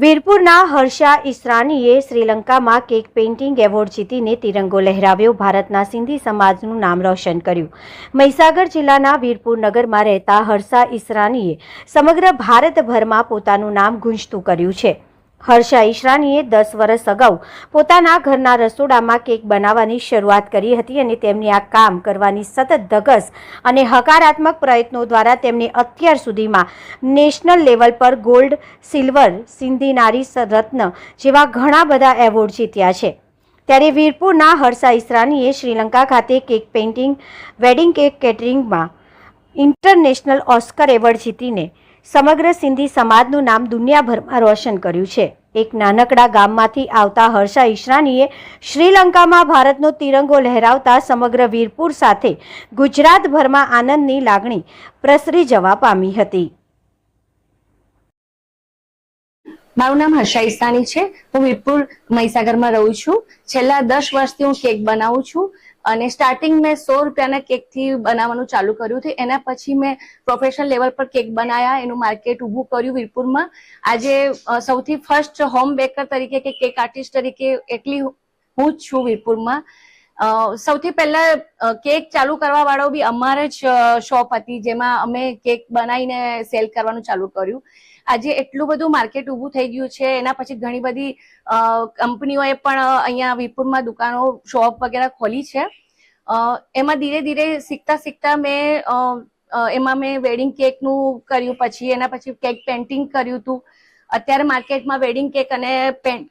વીરપુરના હર્ષા ઈસરાનીએ શ્રીલંકામાં cake painting award જીતીને તિરંગો લહેરાવ્યો, ભારતના સિંધી સમાજનું નામ રોશન કર્યું। મહીસાગર જિલ્લાના વીરપુર નગરમાં રહેતા હર્ષા ઈસરાનીએ સમગ્ર ભારતભરમાં પોતાનું નામ ગુંજતું કર્યું છે। હર્ષા ઈસરાનીએ 10 વર્ષ અગાઉ પોતાના ઘરના રસોડામાં કેક બનાવવાની શરૂઆત કરી હતી અને તેમની આ કામ કરવાની સતત ધગશ અને હકારાત્મક પ્રયત્નો દ્વારા તેમણે અત્યાર સુધીમાં નેશનલ લેવલ પર ગોલ્ડ, સિલ્વર, સિંધી નારી રત્ન જેવા ઘણા બધા એવોર્ડ જીત્યા છે। ત્યારે વીરપુરના હર્ષા ઈસરાનીએ શ્રીલંકા ખાતે કેક પેઇન્ટિંગ, વેડિંગ કેક કેટરિંગમાં ઇન્ટરનેશનલ ઓસ્કર એવોર્ડ જીતીને સમગ્ર સિંધી સમાજનું નામ દુનિયાભરમાં રોશન કર્યું છે। એક નાનકડા ગામમાંથી આવતા હર્ષા ઈસરાનીએ શ્રીલંકામાં ભારતનો તિરંગો લહેરાવતા સમગ્ર વીરપુર સાથે ગુજરાતભરમાં આનંદની લાગણી પ્રસરી જવા પામી હતી। મારું નામ હર્ષા ઈસરાની છે। હું વીરપુર મહીસાગરમાં રહું છું। છેલ્લા 10 વર્ષથી હું કેક બનાવું છું અને સ્ટાર્ટિંગ મેં 100 રૂપિયાના કેકથી બનાવવાનું ચાલુ કર્યું હતું। એના પછી મેં પ્રોફેશનલ લેવલ પર કેક બનાવ્યા, એનું માર્કેટ ઊભું કર્યું વીરપુરમાં। આજે સૌથી ફર્સ્ટ હોમ બેકર તરીકે કે કેક આર્ટિસ્ટ તરીકે એટલી હું જ છું વીરપુરમાં। સૌથી પહેલા કેક ચાલુ કરવા વાળો બી અમારે જ શોપ હતી, જેમાં અમે કેક બનાવીને સેલ કરવાનું ચાલુ કર્યું। આજે એટલું બધું માર્કેટ ઊભું થઈ ગયું છે, એના પછી ઘણી બધી કંપનીઓએ પણ અહીંયા વીરપુરમાં દુકાનો, શોપ વગેરે ખોલી છે। એમાં ધીરે ધીરે શીખતા એમાં મેં વેડિંગ કેકનું કર્યું, પછી એના પછી કેક પેઇન્ટિંગ કર્યું હતું। અત્યારે માર્કેટમાં વેડિંગ કેક અને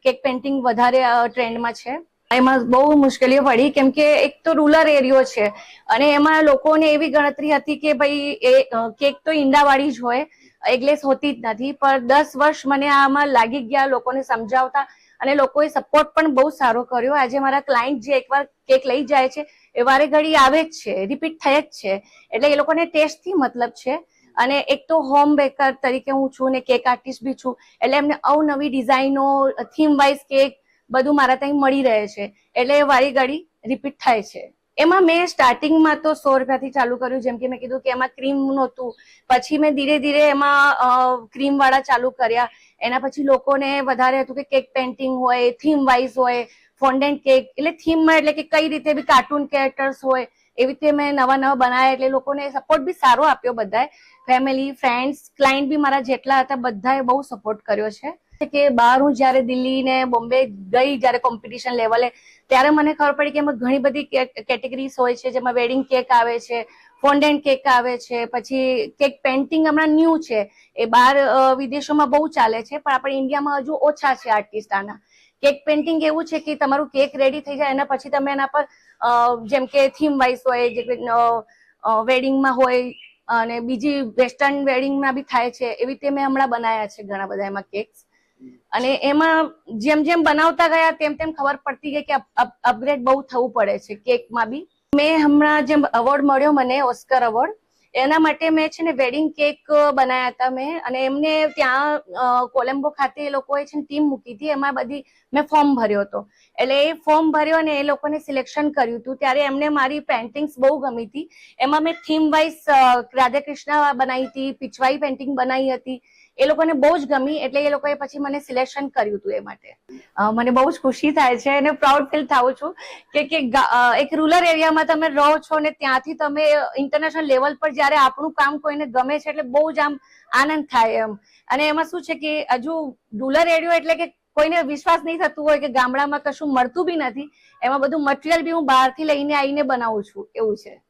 કેક પેઇન્ટિંગ વધારે ટ્રેન્ડમાં છે। એમાં બહુ મુશ્કેલીઓ પડી, કેમ કે એક તો રૂરલ એરિયો છે અને એમાં લોકોને એવી ગણતરી હતી કે ભાઈ એ કેક તો ઈંડાવાળી જ હોય, એગલેસ હોતી જ નથી। પણ 10 વર્ષ મને આમાં લાગી ગયા લોકોને સમજાવતા, અને લોકોએ સપોર્ટ પણ બહુ સારો કર્યો। આજે મારા ક્લાયન્ટ જે એકવાર કેક લઈ જાય છે એ વારે ઘડી આવે જ છે, રિપીટ થાય જ છે, એટલે એ લોકોને ટેસ્ટથી મતલબ છે। અને એક તો હોમ બેકર તરીકે હું છું ને કેક આર્ટિસ્ટ બી છું, એટલે એમને અવનવી ડિઝાઇનો, થીમ વાઇઝ કેક બધું મારા ત્યાં મળી રહે છે, એટલે વારી ઘડી રિપીટ થાય છે। એમાં મેં સ્ટાર્ટિંગમાં તો 100 રૂપિયાથી ચાલુ કર્યું, જેમ કે મેં કીધું કે એમાં ક્રીમ નહોતું, પછી મેં ધીરે ધીરે એમાં ક્રીમ વાળા ચાલુ કર્યા। એના પછી લોકોને વધારે હતું કે કેક પેઇન્ટિંગ હોય, થીમ વાઇઝ હોય, ફોન્ડેન્ટ કેક, એટલે થીમમાં એટલે કે કઈ રીતે બી કાર્ટૂન કેરેક્ટર્સ હોય એવી રીતે મેં નવા બનાવ્યા, એટલે લોકોને સપોર્ટ બી સારો આપ્યો બધાએ, ફેમિલી, ફ્રેન્ડ્સ, ક્લાયન્ટ બી મારા જેટલા હતા બધાએ બહુ સપોર્ટ કર્યો છે। કે બહાર હું જયારે દિલ્હી ને બોમ્બે ગઈ, જયારે કોમ્પિટિશન લેવલે, ત્યારે મને ખબર પડી કે એમાં ઘણી બધી કેટેગરીઝ હોય છે, જેમાં વેડિંગ કેક આવે છે, ફોન્ડેન્ટ કેક આવે છે, પછી કેક પેઇન્ટિંગ હમણાં ન્યૂ છે, એ બહાર વિદેશોમાં બહુ ચાલે છે, પણ આપણે ઇન્ડિયામાં હજુ ઓછા છે આર્ટિસ્ટ આના। કેક પેઇન્ટિંગ એવું છે કે તમારું કેક રેડી થઈ જાય એના પછી તમે એના પર જેમ કે થીમ વાઇઝ હોય, જે વેડિંગમાં હોય અને બીજી વેસ્ટર્ન વેડિંગમાં બી થાય છે, એવી રીતે મેં હમણાં બનાવ્યા છે ઘણા બધા એમાં કેક્સ। અને એમાં જેમ જેમ બનાવતા ગયા તેમ તેમ ખબર પડતી ગઈ કે અપગ્રેડ બહુ થવું પડે છે કેકમાં બી। મેં હમણાં જેમ એવોર્ડ મળ્યો મને, ઓસ્કર એવોર્ડ, એના માટે મેં છે ને વેડિંગ કેક બનાવ્યા હતા મેં, અને એમને ત્યાં કોલંબો ખાતે એ લોકોએ છે ને ટીમ મૂકી હતી, એમાં બધી મેં ફોર્મ ભર્યો હતો, એટલે એ ફોર્મ ભર્યો અને એ લોકોને સિલેક્શન કર્યું હતું, ત્યારે એમને મારી પેઇન્ટિંગ્સ બહુ ગમી હતી। એમાં મેં થીમ વાઇઝ રાધા કૃષ્ણ બનાવી હતી, પીછવાઈ પેઇન્ટિંગ બનાવી હતી, એ લોકોને બહુ જ ગમી, એટલે એ લોકોએ પછી મને સિલેક્શન કર્યું હતું। એ માટે મને બહુ જ ખુશી થાય છે અને પ્રાઉડ ફીલ થાઉં છું કે એક રૂરલ એરિયામાં તમે રહો છો ને ત્યાંથી તમે ઇન્ટરનેશનલ લેવલ પર જયારે આપણું કામ કોઈને ગમે છે, એટલે બહુ જ આમ આનંદ થાય એમ। અને એમાં શું છે કે હજુ રૂરલ એરિયો એટલે કે કોઈને વિશ્વાસ નહીં થતું હોય કે ગામડામાં કશું મળતું બી નથી, એમાં બધું મટીરિયલ બી હું બહારથી લઈને આવીને બનાવું છું, એવું છે।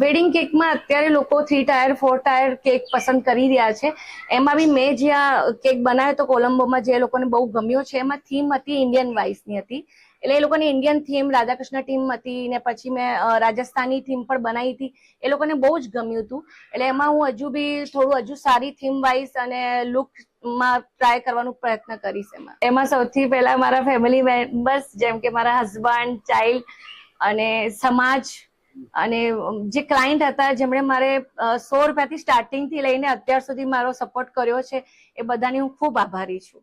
વેડિંગ કેકમાં અત્યારે લોકો 3 ટાયર 4 ટાયર કેક પસંદ કરી રહ્યા છે। એમાં બી મેં જ્યાં કેક બનાવ્યો તો કોલંબોમાં, જે લોકોને બહુ ગમ્યો છે, એમાં થીમ હતી ઇન્ડિયન વાઇઝની હતી, એટલે એ લોકોને ઇન્ડિયન થીમ, રાધાકૃષ્ણ થીમ હતી, ને પછી મેં રાજસ્થાની થીમ પણ બનાવી હતી, એ લોકોને બહુ જ ગમ્યું હતું। એટલે એમાં હું હજુ બી હજુ સારી થીમ વાઇઝ અને લુકમાં ટ્રાય કરવાનો પ્રયત્ન કરીશ। એમાં સૌથી પહેલા મારા ફેમિલી મેમ્બર્સ, જેમ કે મારા હસબન્ડ, ચાઇલ્ડ અને સમાજ અને જે ક્લાયન્ટ હતા, જેમણે મારે 100 રૂપિયાથી સ્ટાર્ટિંગ થી લઈને અત્યાર સુધી મારો સપોર્ટ કર્યો છે, એ બધાની હું ખૂબ આભારી છું।